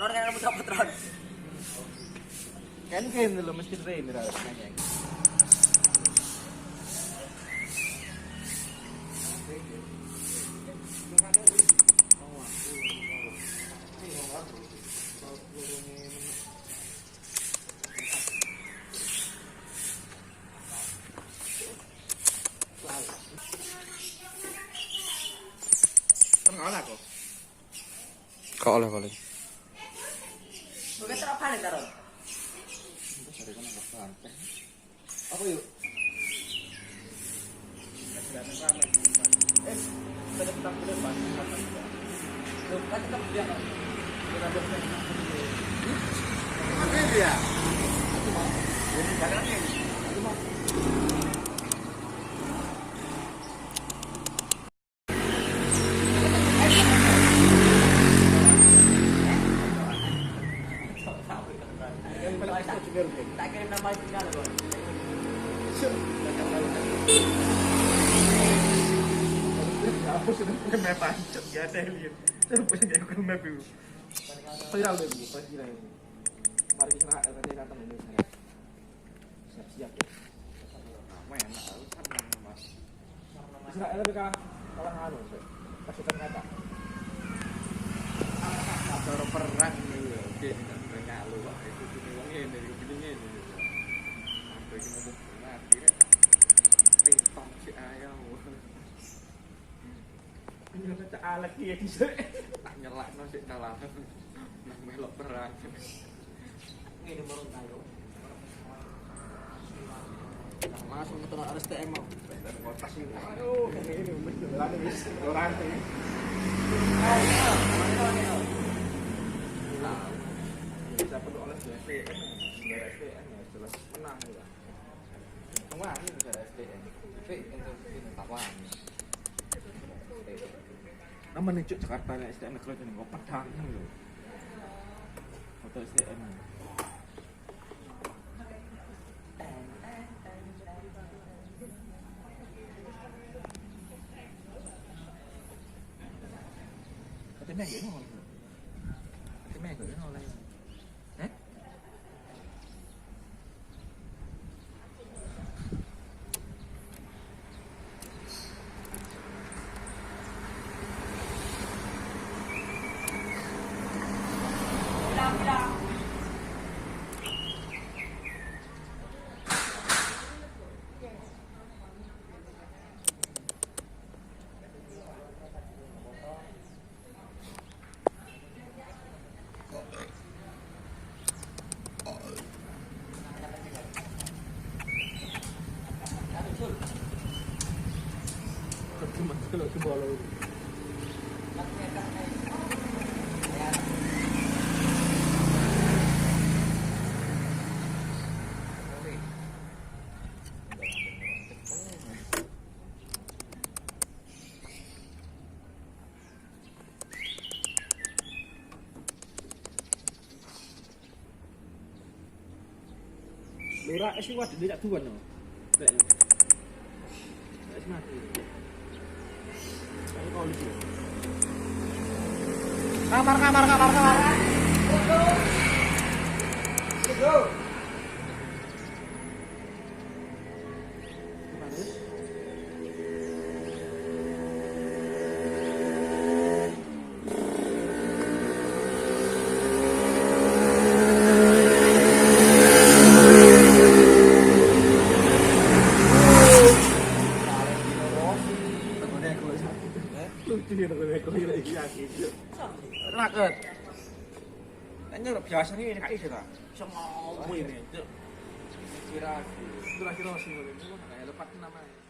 Ron kayak kamu dapat Ron. Kan game dulu mesti train terus nanya. Tengok lah kok. Kau oleh paling. Bukan terapa nih Ron. Apa yuk? Kita tetap ke depan. Loh, kan tetap dia kan. Kita bermain. Mana dia? Ini jangan ini. Tak kirim nama tinggal Ron. Aku sudah punya map ancok ya lihat. Saya punya Google Map itu. Viral deh bu, pas gila ini. Mari kita nanti datang ini saya. Siap-siap. Nama enak, senang Mas. Israel lebih kalah anu, pasukan kata. Cara perang nih, oke tidak banyak lu kok. Itu cuma wong ngene, begini ngene. Sampai iki ngomong mati rek. Pintong si ayam. Ini kata alek ya bisa. Tak nyelakno sik kalah. Nang melok perang. Ngene baru tayo. Langsung metu RSTM mau. Dan kotas ini. Aduh, ini beneran wis orang ini. Bisa perlu oleh SPN, negara SPN ya jelas menang juga. Wah, ini negara SDN. Tapi itu tawan. Nama nih Jakarta nih SDN negara jadi nggak pedang loh. Foto SDN. Katanya gini mau. Katanya gini mau lagi. Kalau ke bola itu. Lura es wadah tidak tuan no. Kayaknya. Es mati. Kau lucu. Kamar. Go. Raket. Kayaknya biasa nih kayak gitu lah. Semua ini. Kira-kira sih. Kira-kira sih. Lepas nama.